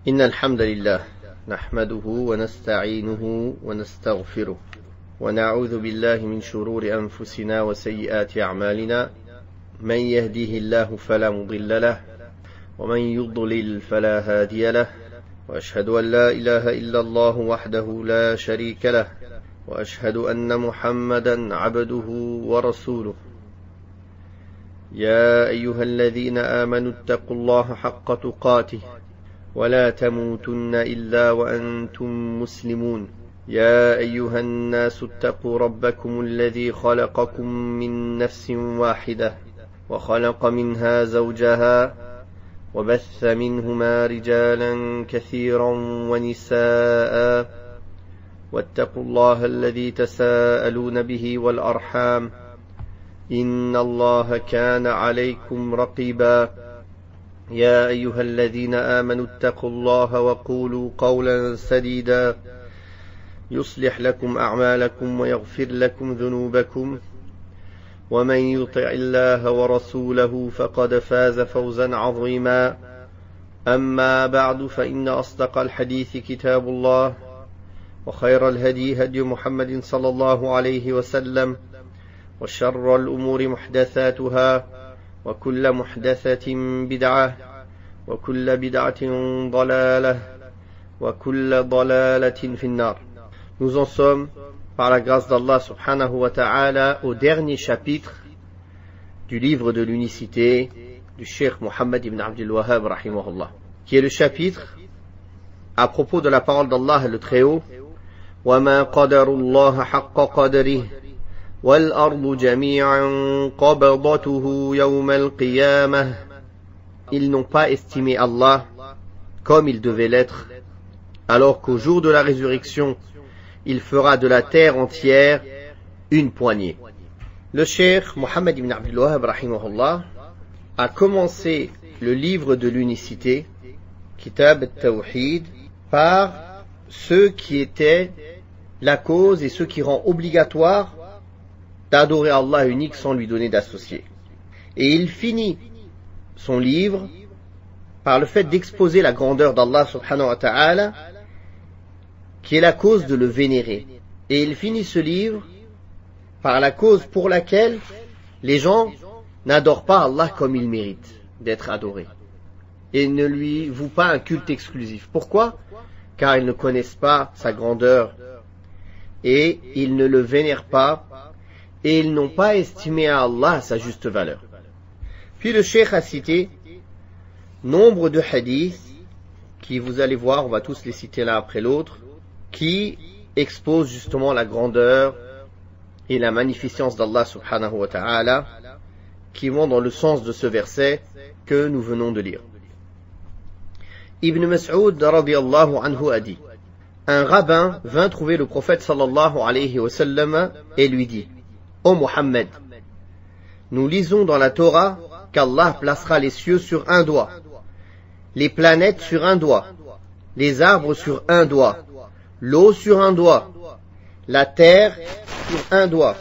إن الحمد لله نحمده ونستعينه ونستغفره ونعوذ بالله من شرور أنفسنا وسيئات أعمالنا من يهديه الله فلا مضل له ومن يضلل فلا هادي له وأشهد أن لا إله إلا الله وحده لا شريك له وأشهد أن محمدا عبده ورسوله يا أيها الذين آمنوا اتقوا الله حق تقاته ولا تموتن إلا وأنتم مسلمون يا أيها الناس اتقوا ربكم الذي خلقكم من نفس واحدة وخلق منها زوجها وبث منهما رجالا كثيرا ونساء واتقوا الله الذي تساءلون به والأرحام إن الله كان عليكم رقيبا يا أيها الذين آمنوا اتقوا الله وقولوا قولا سديدا يصلح لكم أعمالكم ويغفر لكم ذنوبكم ومن يطع الله ورسوله فقد فاز فوزا عظيما أما بعد فإن أصدق الحديث كتاب الله وخير الهدي هدي محمد صلى الله عليه وسلم وشر الأمور محدثاتها وكل محدثة بدعة وكل بدعة ضلالة وكل ضلالة في النار. Nous en sommes, par la grâce d'Allah subhanahu wa ta'ala, au dernier chapitre du livre de l'unicité du Cheikh Mohammed ibn Abdul Wahhab rahimahullah, qui est le chapitre à propos de la parole d'Allah le Très-Haut. وَمَا قَدَرُ اللَّهَ حَقَّ قَدْرِهِ وَالْأَرْضُ جَمِيعًا قَبْضَتُهُ يَوْمَ الْقِيَامَةِ. Ils n'ont pas estimé Allah comme il devait l'être, alors qu'au jour de la résurrection, il fera de la terre entière une poignée. Le cheikh Mohammed ibn Abdul Wahhab rahimahullah a commencé le livre de l'unicité, Kitab al-Tawhid, par ceux qui étaient la cause et ceux qui rend obligatoire d'adorer Allah unique sans lui donner d'associé. Et il finit son livre par le fait d'exposer la grandeur d'Allah subhanahu wa ta'ala, qui est la cause de le vénérer. Et il finit ce livre par la cause pour laquelle les gens n'adorent pas Allah comme il mérite d'être adoré, et ne lui vouent pas un culte exclusif. Pourquoi? Car ils ne connaissent pas sa grandeur, et ils ne le vénèrent pas, et ils n'ont pas estimé à Allah à sa juste valeur. Puis le cheikh a cité nombre de hadiths, qui, vous allez voir, on va tous les citer l'un après l'autre, qui exposent justement la grandeur et la magnificence d'Allah subhanahu wa ta'ala, qui vont dans le sens de ce verset que nous venons de lire. Ibn Mas'ud radiyallahu anhu a dit: un rabbin vint trouver le prophète sallallahu alayhi wa sallam et lui dit: Ô Muhammad, nous lisons dans la Torah qu'Allah placera les cieux sur un doigt, les planètes sur un doigt, les arbres sur un doigt, l'eau sur un doigt, la terre sur un doigt,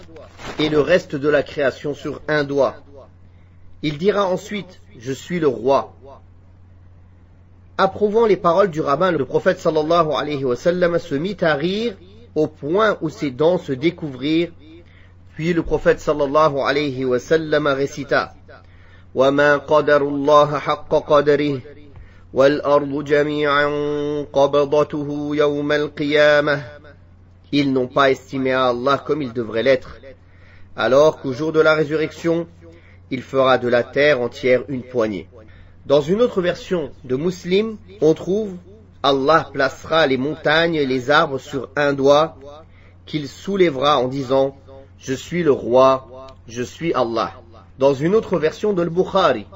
et le reste de la création sur un doigt. Il dira ensuite: je suis le roi. Approuvant les paroles du rabbin, le prophète sallallahu alayhi wa sallam se mit à rire au point où ses dents se découvrirent. Puis le prophète sallallahu alayhi wa sallam récita: وَمَا قَدَرُ اللَّهَ حَقَّ قَدْرِهِ وَالْأَرْضُ جَمِيعًا قَبْضَتُهُ يَوْمَ الْقِيَامَةِ. Ils n'ont pas estimé à Allah comme il devrait l'être, alors qu'au jour de la résurrection, il fera de la terre entière une poignée. Dans une autre version de Muslim, on trouve: Allah placera les montagnes et les arbres sur un doigt, qu'il soulèvera en disant: je suis le roi, je suis Allah. Dans une autre version de Al-Bukhari,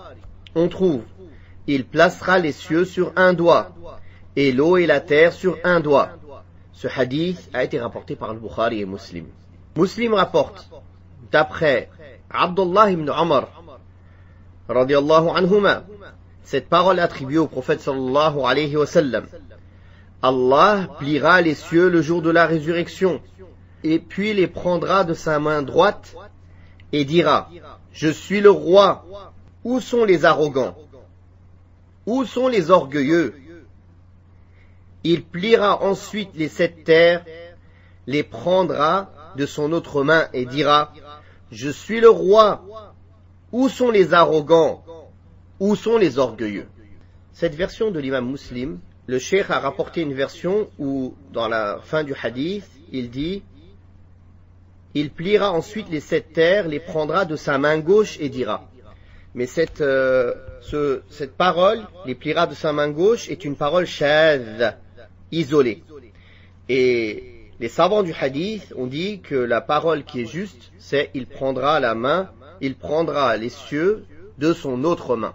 on trouve: il placera les cieux sur un doigt, et l'eau et la terre sur un doigt. Ce hadith a été rapporté par Al-Bukhari et Muslim. Muslim rapporte, d'après Abdullah ibn Umar, radiyallahu anhuma, cette parole attribuée au prophète sallallahu alayhi wa sallam: Allah pliera les cieux le jour de la résurrection, et puis les prendra de sa main droite, et dira: je suis le roi, où sont les arrogants? Où sont les orgueilleux? Il pliera ensuite les 7 terres, les prendra de son autre main et dira, je suis le roi. Où sont les arrogants? Où sont les orgueilleux? Cette version de l'imam Muslim, le cheikh a rapporté une version où, dans la fin du hadith, il dit, il pliera ensuite les 7 terres, les prendra de sa main gauche et dira. Mais cette parole, les pliera de sa main gauche, est une parole shadh, isolée. Et les savants du hadith ont dit que la parole qui est juste, c'est il prendra la main, il prendra les cieux de son autre main.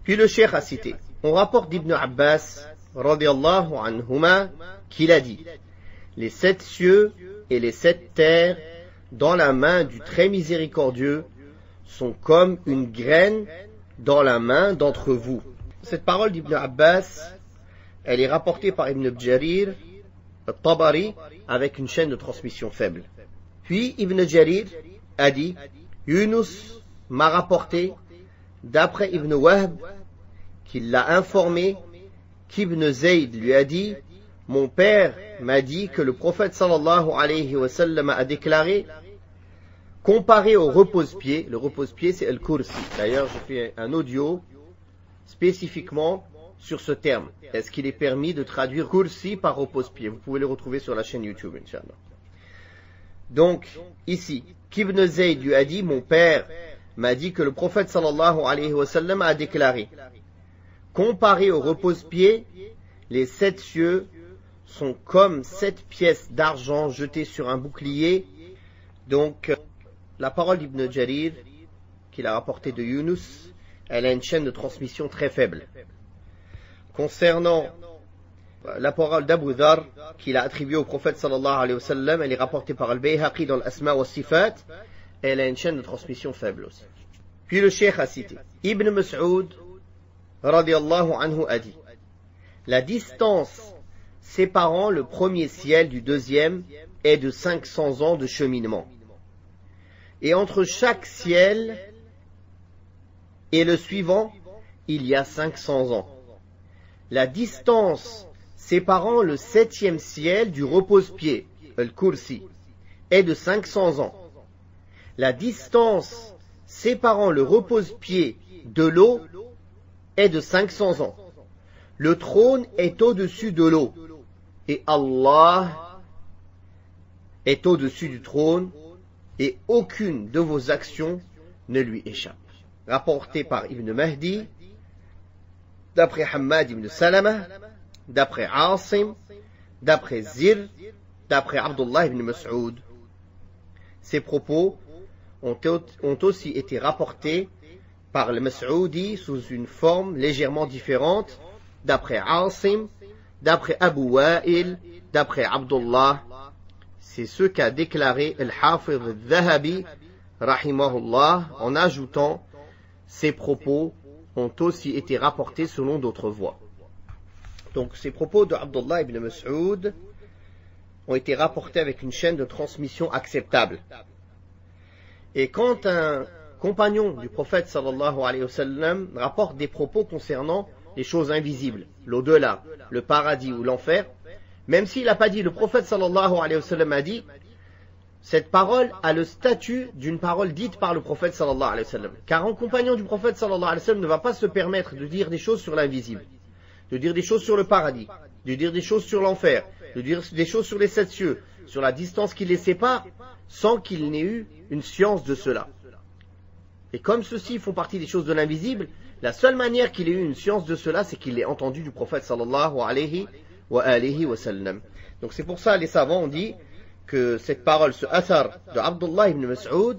Puis le cheikh a cité, on rapporte d'Ibn Abbas, radiyallahu anhuma, qu'il a dit, les 7 cieux et les 7 terres dans la main du très miséricordieux sont comme une graine dans la main d'entre vous. Cette parole d'Ibn Abbas, elle est rapportée par Ibn Jarir, al-Tabari, avec une chaîne de transmission faible. Puis Ibn Jarir a dit, Yunus m'a rapporté, d'après Ibn Wahb, qu'il l'a informé qu'Ibn Zayd lui a dit, mon père m'a dit que le prophète sallallahu alayhi wa sallam a déclaré, comparé au repose-pied, le repose-pied c'est al-kursi. D'ailleurs, j'ai fait un audio spécifiquement sur ce terme. Est-ce qu'il est permis de traduire kursi par repose-pied? Vous pouvez le retrouver sur la chaîne YouTube, Inch'Allah. Donc, ici, qu'Ibn Zayd lui a dit, mon père m'a dit que le prophète sallallahu alayhi wa sallam a déclaré, comparé au repose-pied, les 7 cieux sont comme 7 pièces d'argent jetées sur un bouclier. Donc, la parole d'Ibn Jarir, qu'il a rapportée de Yunus, elle a une chaîne de transmission très faible. Concernant la parole d'Abu Dhar, qu'il a attribuée au prophète sallallahu alayhi wa sallam, elle est rapportée par Al-Bayhaqi dans l'Asma wa Sifat, elle a une chaîne de transmission faible aussi. Puis le cheikh a cité, Ibn Mas'ud, radiyallahu anhu, a dit, la distance séparant le premier ciel du deuxième est de 500 ans de cheminement. Et entre chaque ciel et le suivant, il y a 500 ans. La distance séparant le 7e ciel du repose-pied, al-Kursi, est de 500 ans. La distance séparant le repose-pied de l'eau est de 500 ans. Le trône est au-dessus de l'eau et Allah est au-dessus du trône et aucune de vos actions ne lui échappe. Rapporté par Ibn Mahdi, d'après Hammad ibn Salama, d'après Asim, d'après Zir, d'après Abdullah ibn Mas'ud. Ces propos ont aussi été rapportés par le Mas'udi sous une forme légèrement différente, d'après Asim, d'après Abu Wa'il, d'après Abdullah. C'est ce qu'a déclaré Al-Hafiz al-Dhahabi, rahimahullah, en ajoutant, ces propos ont aussi été rapportés selon d'autres voies. Donc ces propos de Abdullah ibn Mas'ud ont été rapportés avec une chaîne de transmission acceptable. Et quand un compagnon du prophète sallallahu alayhi wa sallam rapporte des propos concernant les choses invisibles, l'au-delà, le paradis ou l'enfer, même s'il n'a pas dit, le prophète sallallahu alayhi wa sallam a dit, cette parole a le statut d'une parole dite par le prophète sallallahu alayhi wa sallam. Car un compagnon du prophète sallallahu alayhi wa sallam ne va pas se permettre de dire des choses sur l'invisible, de dire des choses sur le paradis, de dire des choses sur l'enfer, de dire des choses sur les 7 cieux, sur la distance qui les sépare, sans qu'il n'ait eu une science de cela. Et comme ceux-ci font partie des choses de l'invisible, la seule manière qu'il ait eu une science de cela, c'est qu'il l'ait entendu du prophète sallallahu alayhi wa sallam. Donc c'est pour ça les savants ont dit que cette parole, ce athar de Abdullah ibn Mas'ud,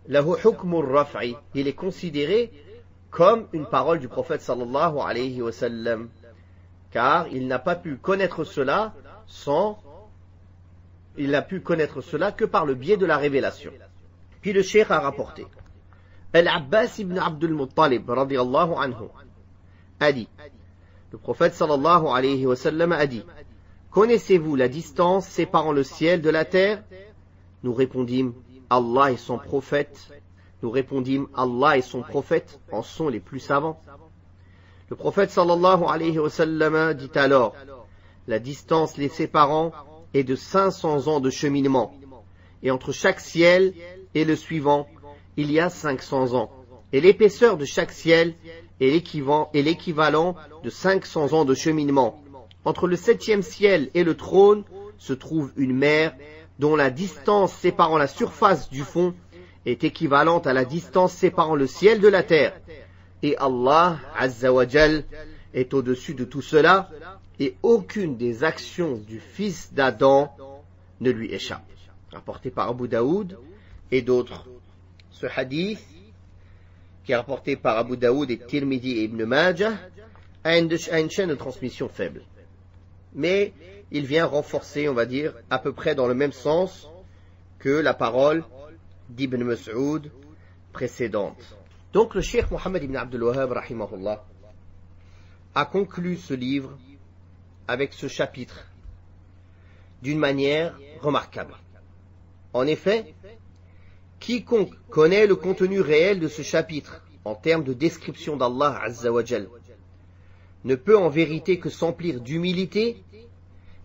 lahu hukmur raf'i, il est considéré comme une parole du prophète sallallahu alayhi wa sallam, car il n'a pas pu connaître cela il n'a pu connaître cela que par le biais de la révélation. Puis le cheikh a rapporté, Al-Abbas ibn Abdul Muttalib radiyallahu anhu a dit, le prophète sallallahu alayhi wa sallam a dit, connaissez-vous la distance séparant le ciel de la terre? Nous répondîmes, Allah et son prophète. Nous répondîmes, Allah et son prophète en sont les plus savants. Le prophète sallallahu alayhi wa sallam dit alors, la distance les séparant est de 500 ans de cheminement. Et entre chaque ciel et le suivant, il y a 500 ans. Et l'épaisseur de chaque ciel est l'équivalent de 500 ans de cheminement. Entre le 7e ciel et le trône se trouve une mer dont la distance séparant la surface du fond est équivalente à la distance séparant le ciel de la terre. Et Allah Azza wa Jal est au-dessus de tout cela, et aucune des actions du fils d'Adam ne lui échappe. Rapporté par Abu Daoud et d'autres. Ce hadith, qui est rapporté par Abu Daoud et Tirmidhi et Ibn Majah, a une chaîne de transmission faible. Mais il vient renforcer, on va dire, à peu près dans le même sens que la parole d'Ibn Mas'ud précédente. Donc le Cheikh Mohammed ibn Abdul Wahhab, rahimahullah, a conclu ce livre avec ce chapitre d'une manière remarquable. En effet, quiconque connaît le contenu réel de ce chapitre en termes de description d'Allah Azza wa Jal ne peut en vérité que s'emplir d'humilité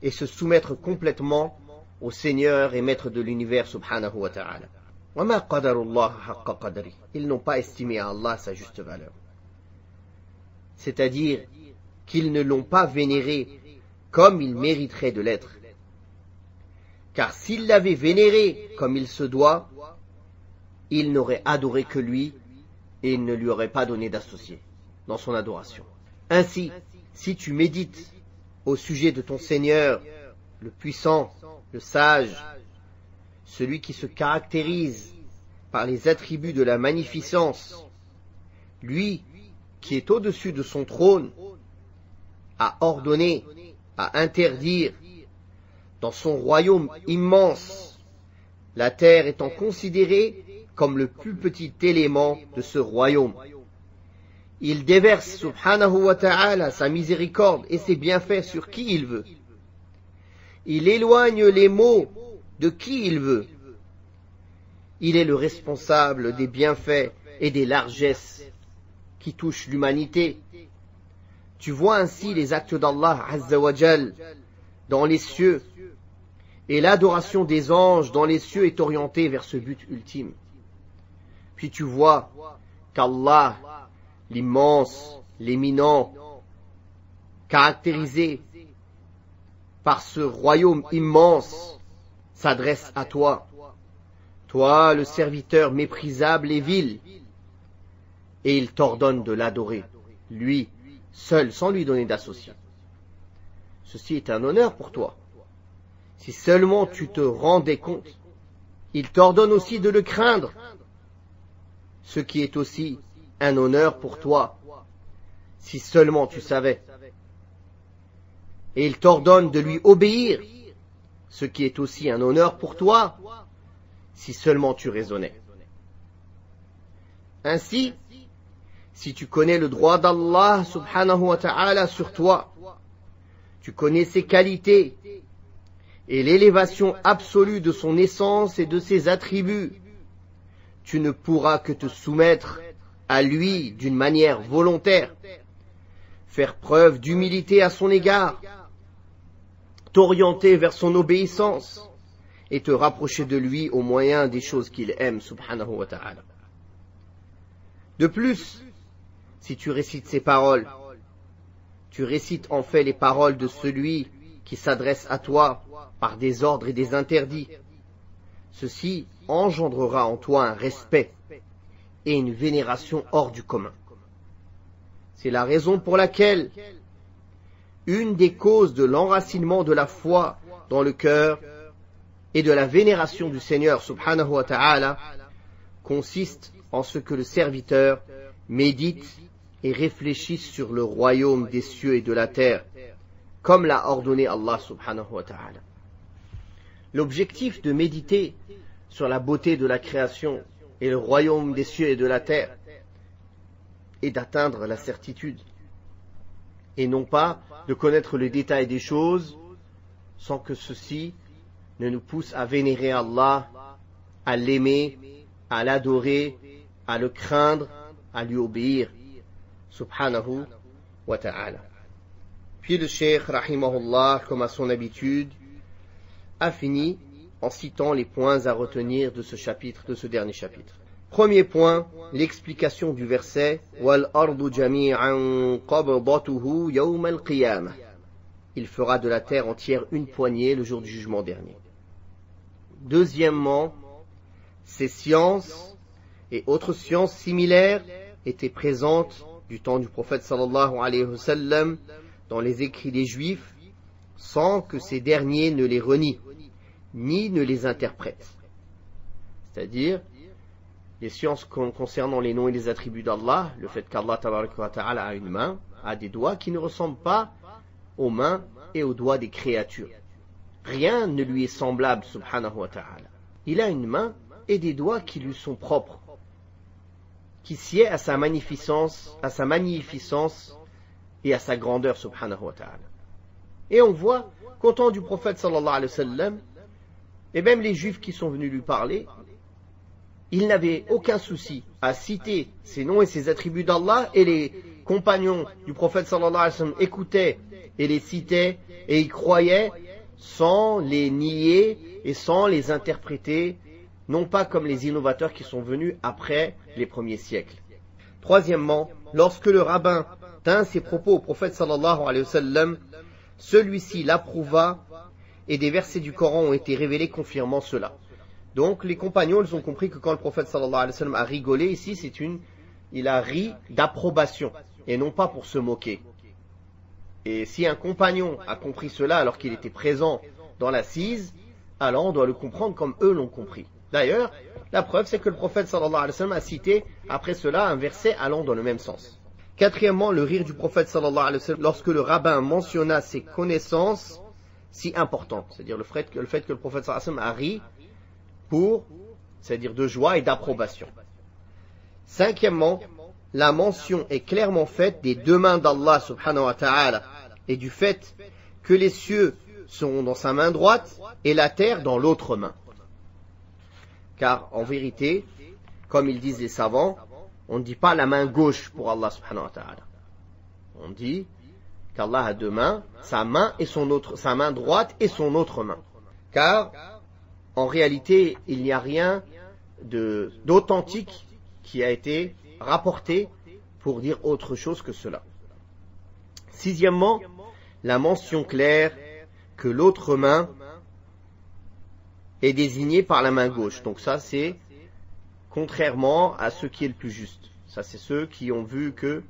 et se soumettre complètement au Seigneur et Maître de l'univers subhanahu wa ta'ala. وَمَا قَدَرُ اللَّهَ حَقَّ قَدْرِهِ. Ils n'ont pas estimé à Allah sa juste valeur. C'est-à-dire qu'ils ne l'ont pas vénéré comme il mériterait de l'être. Car s'ils l'avaient vénéré comme il se doit, ils n'auraient adoré que lui et ils ne lui auraient pas donné d'associé dans son adoration. Ainsi, si tu médites au sujet de ton Seigneur, le puissant, le sage, celui qui se caractérise par les attributs de la magnificence, lui qui est au-dessus de son trône, à ordonner, à interdire, dans son royaume immense, la terre étant considérée comme le plus petit élément de ce royaume. Il déverse, subhanahu wa ta'ala, sa miséricorde et ses bienfaits sur qui il veut. Il éloigne les maux de qui il veut. Il est le responsable des bienfaits et des largesses qui touchent l'humanité. Tu vois ainsi les actes d'Allah Azza wa Jal dans les cieux, et l'adoration des anges dans les cieux est orientée vers ce but ultime. Puis tu vois qu'Allah, l'immense, l'éminent, caractérisé par ce royaume immense, s'adresse à toi, toi le serviteur méprisable et vil, et il t'ordonne de l'adorer, lui, seul, sans lui donner d'associé. Ceci est un honneur pour toi. Si seulement tu te rendais compte, il t'ordonne aussi de le craindre, ce qui est aussi un honneur pour toi, si seulement tu savais. Et il t'ordonne de lui obéir, ce qui est aussi un honneur pour toi, si seulement tu raisonnais. Ainsi, si tu connais le droit d'Allah subhanahu wa ta'ala sur toi, tu connais ses qualités et l'élévation absolue de son essence et de ses attributs, tu ne pourras que te soumettre à lui d'une manière volontaire, faire preuve d'humilité à son égard, t'orienter vers son obéissance et te rapprocher de lui au moyen des choses qu'il aime, subhanahu wa ta'ala. De plus, si tu récites ces paroles, tu récites en fait les paroles de celui qui s'adresse à toi par des ordres et des interdits. Ceci engendrera en toi un respect et une vénération hors du commun. C'est la raison pour laquelle une des causes de l'enracinement de la foi dans le cœur et de la vénération du Seigneur subhanahu wa ta'ala consiste en ce que le serviteur médite et réfléchisse sur le royaume des cieux et de la terre, comme l'a ordonné Allah subhanahu wa ta'ala. L'objectif de méditer sur la beauté de la création et le royaume des cieux et de la terre est d'atteindre la certitude, et non pas de connaître le détail des choses sans que ceci ne nous pousse à vénérer Allah, à l'aimer, à l'adorer, à le craindre, à lui obéir, subhanahu wa ta'ala. Puis le cheikh, rahimahullah, comme à son habitude, a fini en citant les points à retenir de ce chapitre, de ce dernier chapitre. Premier point, l'explication du verset « Wal ardu jami'an qabdatuhu yawm al-qiyamah » Il fera de la terre entière une poignée le jour du jugement dernier. Deuxièmement, ces sciences et autres sciences similaires étaient présentes du temps du prophète sallallahu alayhi wa sallam dans les écrits des Juifs sans que ces derniers ne les renient ni ne les interprètent. C'est-à-dire les sciences concernant les noms et les attributs d'Allah, le fait qu'Allah tabaraka wa ta'ala a une main, a des doigts qui ne ressemblent pas aux mains et aux doigts des créatures. Rien ne lui est semblable, subhanahu wa ta'ala. Il a une main et des doigts qui lui sont propres, qui sied à sa magnificence et à sa grandeur, subhanahu wa ta'ala. Et on voit qu'au temps du prophète sallallahu alayhi wa sallam, et même les juifs qui sont venus lui parler, ils n'avaient aucun souci à citer ces noms et ces attributs d'Allah, et les compagnons du prophète sallallahu alayhi wa sallam écoutaient et les citaient et y croyaient sans les nier et sans les interpréter, non pas comme les innovateurs qui sont venus après les premiers siècles. Troisièmement, lorsque le rabbin tint ses propos au prophète sallallahu alayhi wa sallam, celui-ci l'approuva et des versets du Coran ont été révélés confirmant cela. Donc les compagnons, ils ont compris que quand le prophète sallallahu alayhi wa sallam a rigolé ici, il a ri d'approbation et non pas pour se moquer. Et si un compagnon a compris cela alors qu'il était présent dans l'assise, alors on doit le comprendre comme eux l'ont compris. D'ailleurs, la preuve c'est que le prophète sallallahu alayhi wa sallam a cité après cela un verset allant dans le même sens. Quatrièmement, le rire du prophète sallallahu alayhi wa sallam lorsque le rabbin mentionna ses connaissances si importantes. C'est-à-dire le fait que le prophète sallallahu alayhi wa sallam a ri c'est-à-dire de joie et d'approbation. Cinquièmement, la mention est clairement faite des deux mains d'Allah subhanahu wa ta'ala et du fait que les cieux seront dans sa main droite et la terre dans l'autre main. Car en vérité, comme ils disent les savants, on ne dit pas la main gauche pour Allah subhanahu wa ta'ala. On dit qu'Allah a deux mains, sa main droite et son autre main. Car en réalité, il n'y a rien d'authentique qui a été rapporté pour dire autre chose que cela. Sixièmement, la mention claire que l'autre main est désignée par la main gauche. Donc ça, c'est contrairement à ce qui est le plus juste. Ça, c'est ceux qui ont vu que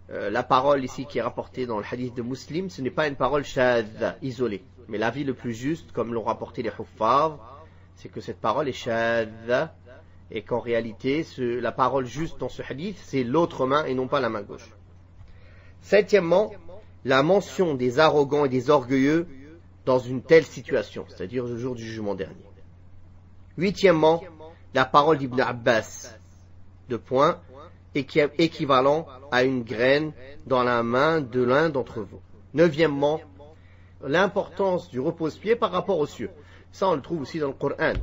la parole ici qui est rapportée dans le hadith de Muslim, ce n'est pas une parole shadha, isolée. Mais l'avis le plus juste, comme l'ont rapporté les huffaz, c'est que cette parole est shadha et qu'en réalité, la parole juste dans ce hadith, c'est l'autre main et non pas la main gauche. Septièmement, la mention des arrogants et des orgueilleux dans une telle situation, c'est-à-dire le jour du jugement dernier. Huitièmement, la parole d'Ibn Abbas, équivalent à une graine dans la main de l'un d'entre vous. Neuvièmement, l'importance du repose-pied par rapport aux cieux. Ça, on le trouve aussi dans le Coran.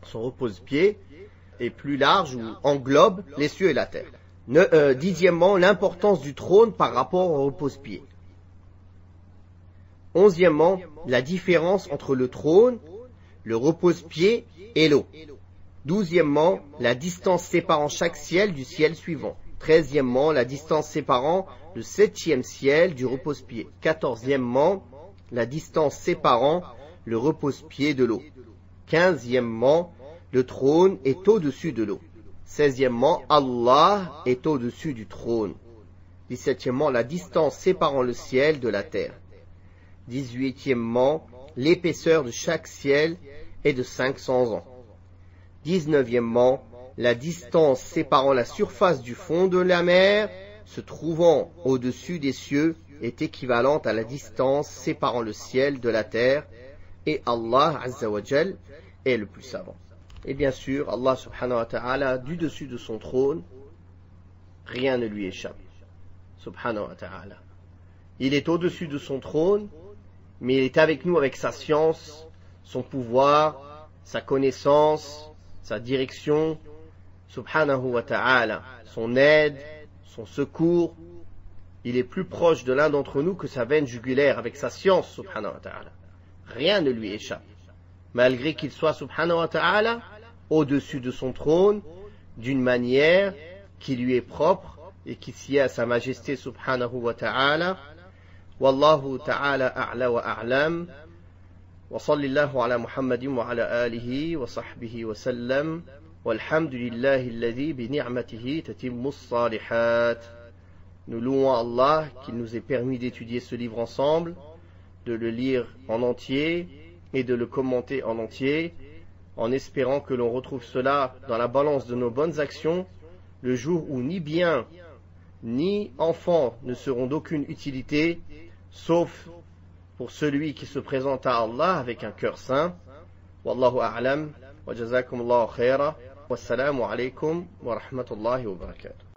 Son repose-pied est plus large ou englobe les cieux et la terre. Dixièmement, l'importance du trône par rapport au repose-pied. Onzièmement, la différence entre le trône, le repose-pied et l'eau. Douzièmement, la distance séparant chaque ciel du ciel suivant. Treizièmement, la distance séparant le septième ciel du repose-pied. Quatorzièmement, la distance séparant le repose-pied de l'eau. Quinzièmement, le trône est au-dessus de l'eau. Seizièmement, Allah est au-dessus du trône. 17e, la distance séparant le ciel de la terre. 18e, l'épaisseur de chaque ciel est de 500 ans. 19e, la distance séparant la surface du fond de la mer se trouvant au-dessus des cieux est équivalente à la distance séparant le ciel de la terre, et Allah Azza wa Jal est le plus savant. Et bien sûr, Allah subhanahu wa ta'ala, du dessus de son trône, rien ne lui échappe. Subhanahu wa ta'ala. Il est au-dessus de son trône, mais il est avec nous avec sa science, son pouvoir, sa connaissance, sa direction, subhanahu wa ta'ala, son aide, son secours, il est plus proche de l'un d'entre nous que sa veine jugulaire avec sa science, subhanahu wa ta'ala. Rien ne lui échappe. Malgré qu'il soit, subhanahu wa ta'ala, au-dessus de son trône, d'une manière qui lui est propre et qui sied à sa majesté, subhanahu wa ta'ala. Wallahu ta'ala a'la wa a'lam. Wa sallallahu ala Muhammadin wa ala alihi wa sahbihi wa sallam. Walhamdulillahi alladhi bi ni'matihi tatimmus salihat. Nous louons Allah qu'il nous ait permis d'étudier ce livre ensemble, de le lire en entier et de le commenter en entier, en espérant que l'on retrouve cela dans la balance de nos bonnes actions, le jour où ni bien ni enfants ne seront d'aucune utilité, sauf pour celui qui se présente à Allah avec un cœur saint. Wallahu a'lam, wa jazakumullahu khaira, wassalamu alaykum wa rahmatullahi wa barakatuh.